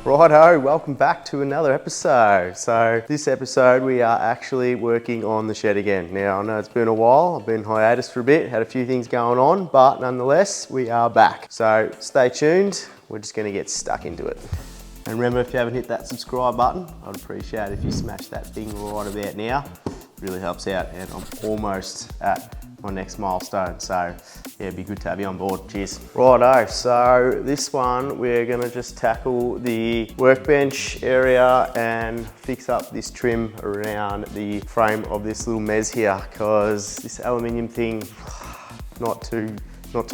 Righto, welcome back to another episode. So this episode we are actually working on the shed again. Now I know it's been a while, I've been hiatus for a bit, had a few things going on, but nonetheless we are back. So stay tuned, we're just going to get stuck into it. And remember, if you haven't hit that subscribe button, I'd appreciate it if you smash that thing right about now. It really helps out, and I'm almost at my next milestone. So yeah, it'd be good to have you on board. Cheers. Righto, so this one we're gonna just tackle the workbench area and fix up this trim around the frame of this little mez here, because this aluminium thing, not too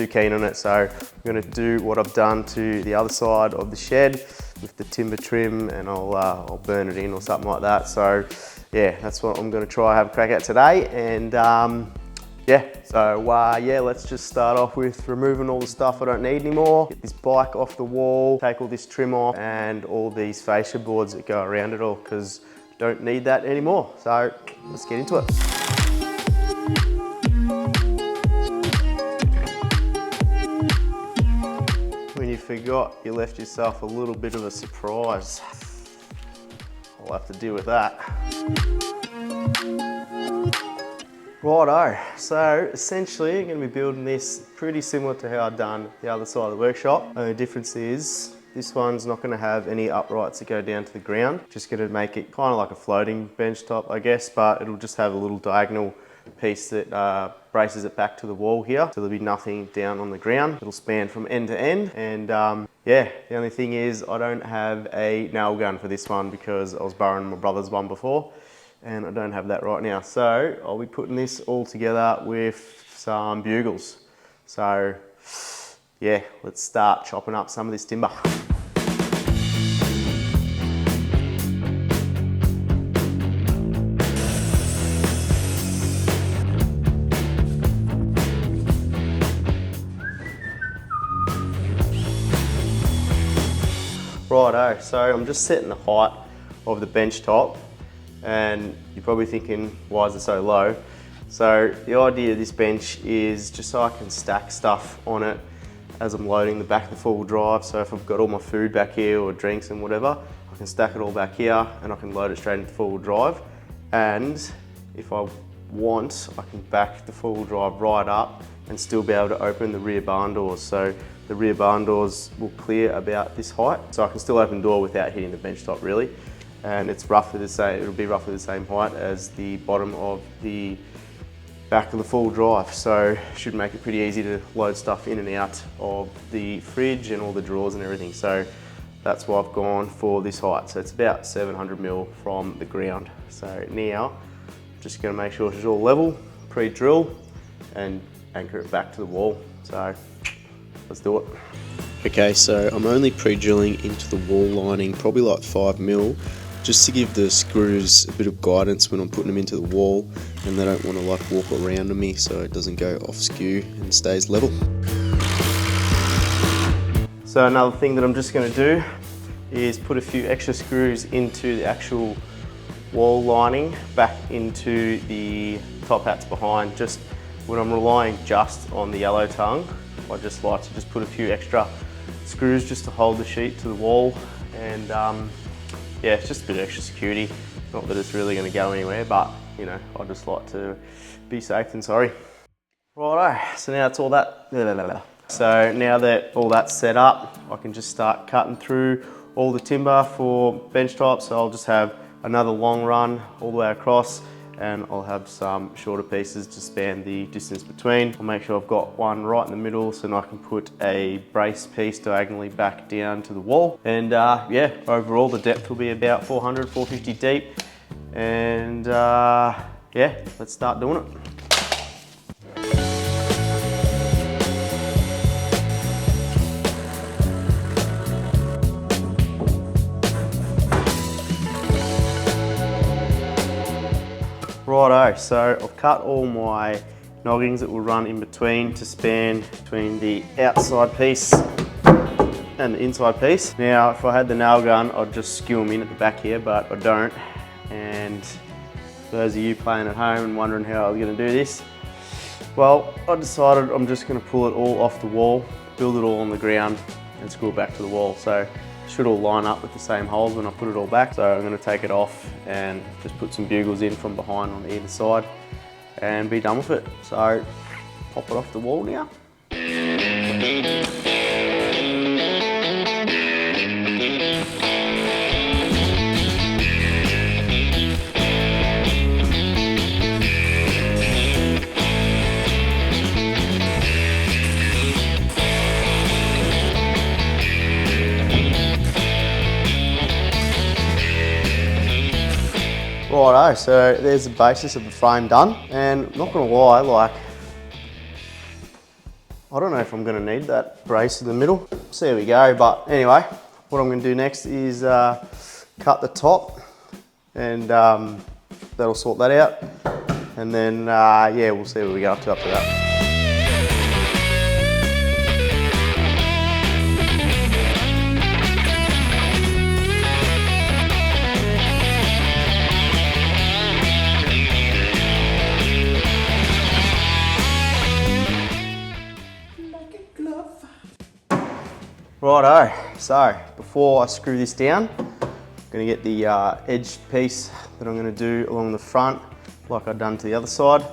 keen on it. So I'm gonna do what I've done to the other side of the shed with the timber trim, and I'll burn it in or something like that. So yeah, that's what I'm gonna try have a crack at today. And yeah, let's just start off with removing all the stuff I don't need anymore. Get this bike off the wall, take all this trim off and all these fascia boards that go around it all, because don't need that anymore. So let's get into it. When you forgot, you left yourself a little bit of a surprise. I'll have to deal with that. Righto, so essentially I'm going to be building this pretty similar to how I've done the other side of the workshop. The only difference is this one's not going to have any uprights that go down to the ground. Just going to make it kind of like a floating bench top, I guess, but it'll just have a little diagonal piece that braces it back to the wall here, so there'll be nothing down on the ground. It'll span from end to end, and yeah, the only thing is I don't have a nail gun for this one because I was borrowing my brother's one before, and I don't have that right now. So I'll be putting this all together with some bugles. So yeah, let's start chopping up some of this timber. Righto, so I'm just setting the height of the bench top, and you're probably thinking, why is it so low? So the idea of this bench is just so I can stack stuff on it as I'm loading the back of the four-wheel drive. So if I've got all my food back here or drinks and whatever, I can stack it all back here and I can load it straight into four-wheel drive. And if I want, I can back the four-wheel drive right up and still be able to open the rear barn doors. So the rear barn doors will clear about this height, so I can still open the door without hitting the bench top really. And it's roughly the same, it'll be roughly the same height as the bottom of the back of the full drive. So should make it pretty easy to load stuff in and out of the fridge and all the drawers and everything. So that's why I've gone for this height. So it's about 700 mil from the ground. So now I'm just gonna make sure it's all level, pre-drill, and anchor it back to the wall. So let's do it. Okay, so I'm only pre-drilling into the wall lining, probably like 5 mil, just to give the screws a bit of guidance when I'm putting them into the wall, and they don't want to like walk around on me, so it doesn't go off skew and stays level. So another thing that I'm just going to do is put a few extra screws into the actual wall lining back into the top hats behind. Just when I'm relying just on the yellow tongue, I just like to just put a few extra screws just to hold the sheet to the wall, and yeah, it's just a bit of extra security. Not that it's really going to go anywhere, but you know, I just like to be safe than sorry. Righto, so now it's all that. So now that all that's set up, I can just start cutting through all the timber for bench tops. So I'll just have another long run all the way across, and I'll have some shorter pieces to span the distance between. I'll make sure I've got one right in the middle so then I can put a brace piece diagonally back down to the wall. And yeah, overall the depth will be about 400, 450 deep. And yeah, let's start doing it. Righto, so I've cut all my noggings that will run in between to span between the outside piece and the inside piece. Now, if I had the nail gun, I'd just skew them in at the back here, but I don't. And for those of you playing at home and wondering how I was going to do this, well, I decided I'm just going to pull it all off the wall, build it all on the ground, and screw it back to the wall. So should all line up with the same holes when I put it all back. So I'm going to take it off and just put some bugles in from behind on either side and be done with it. So pop it off the wall now. Righto, so there's the basis of the frame done, and not gonna lie, like, I don't know if I'm gonna need that brace in the middle. So there we go, but anyway, what I'm gonna do next is cut the top, and that'll sort that out. And then, yeah, we'll see what we get up to after that. Righto, so before I screw this down, I'm going to get the edge piece that I'm going to do along the front like I've done to the other side.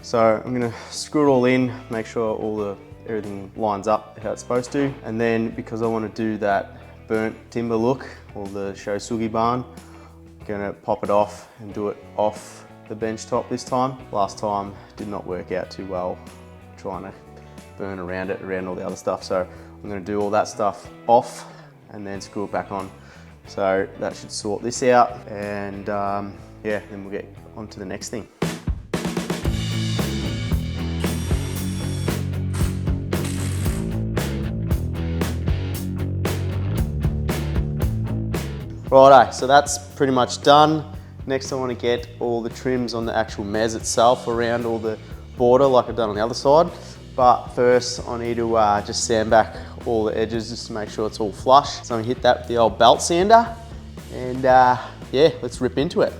So I'm going to screw it all in, make sure everything lines up how it's supposed to. And then because I want to do that burnt timber look, or the Shou sugi barn, I'm going to pop it off and do it off the bench top this time. Last time did not work out too well trying to burn around all the other stuff. So I'm going to do all that stuff off and then screw it back on. So that should sort this out, and yeah, then we'll get on to the next thing. Righto, so that's pretty much done. Next I want to get all the trims on the actual mezz itself around all the border like I've done on the other side. But first I need to just sand back all the edges just to make sure it's all flush. So I'm gonna hit that with the old belt sander, and yeah, let's rip into it.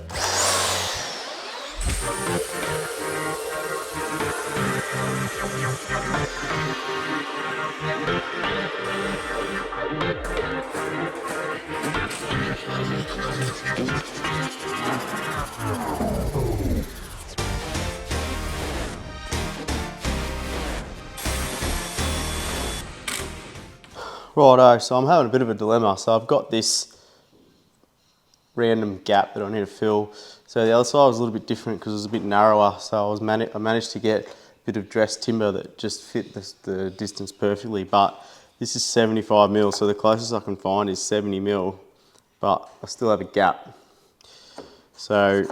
Righto, so I'm having a bit of a dilemma. So I've got this random gap that I need to fill. So the other side was a little bit different because it was a bit narrower. So I managed to get a bit of dressed timber that just fit the distance perfectly. But this is 75 mil, so the closest I can find is 70 mil, but I still have a gap. So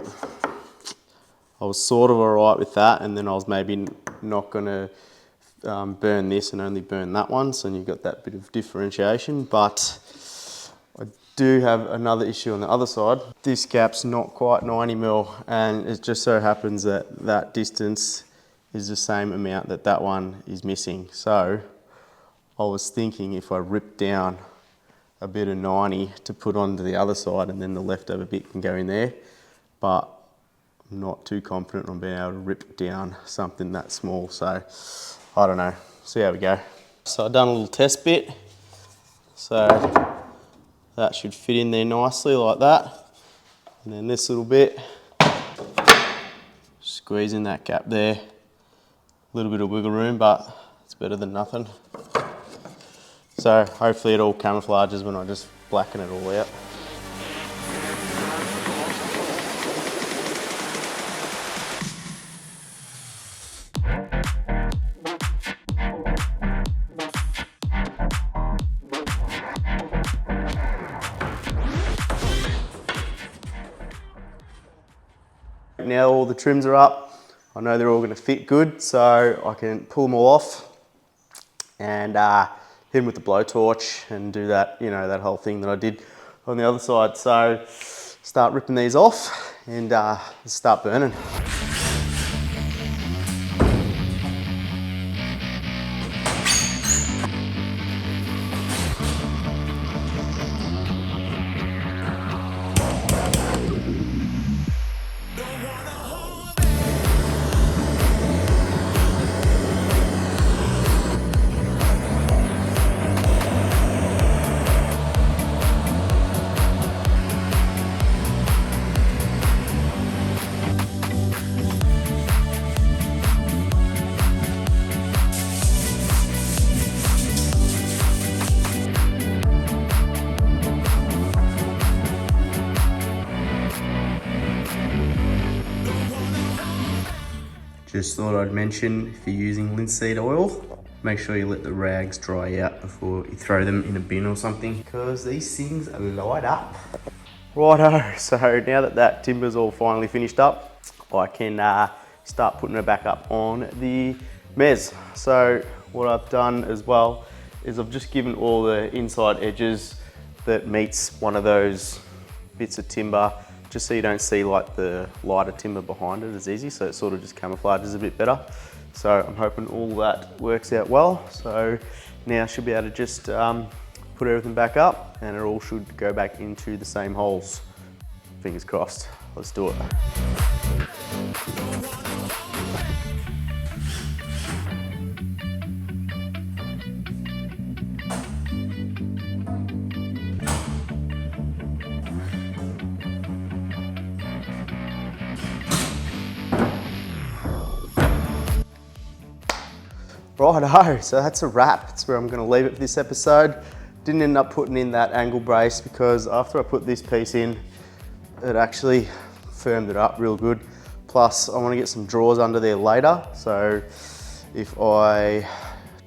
I was sort of all right with that, and then I was maybe not gonna burn this and only burn that one, so you've got that bit of differentiation. But I do have another issue on the other side. This gap's not quite 90 mil, and it just so happens that that distance is the same amount that that one is missing. So I was thinking if I ripped down a bit of 90 to put onto the other side, and then the leftover bit can go in there, but I'm not too confident on being able to rip down something that small. So I don't know, see how we go. So I've done a little test bit. So that should fit in there nicely like that. And then this little bit, squeeze in that gap there. A little bit of wiggle room, but it's better than nothing. So hopefully it all camouflages when I just blacken it all out. Now all the trims are up, I know they're all going to fit good, so I can pull them all off and hit them with the blowtorch and do that, you know, that whole thing that I did on the other side. So start ripping these off and start burning. Just thought I'd mention, if you're using linseed oil, make sure you let the rags dry out before you throw them in a bin or something, because these things light up. Righto, so now that timber's all finally finished up, I can start putting it back up on the mez. So what I've done as well is I've just given all the inside edges that meets one of those bits of timber, just so you don't see like the lighter timber behind it as easy, so it sort of just camouflages a bit better. So I'm hoping all that works out well. So now I should be able to just put everything back up and it all should go back into the same holes. Fingers crossed. Let's do it. Righto, so that's a wrap. That's where I'm going to leave it for this episode. Didn't end up putting in that angle brace because after I put this piece in, it actually firmed it up real good. Plus, I want to get some drawers under there later. So if I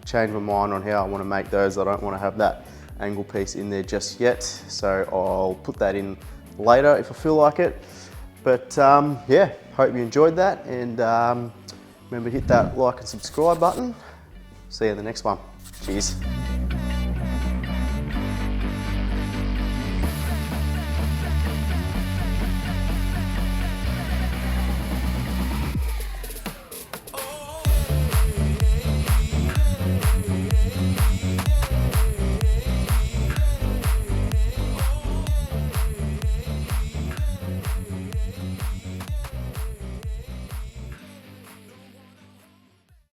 change my mind on how I want to make those, I don't want to have that angle piece in there just yet. So I'll put that in later if I feel like it. But yeah, hope you enjoyed that. And remember to hit that like and subscribe button. See you in the next one. Cheers.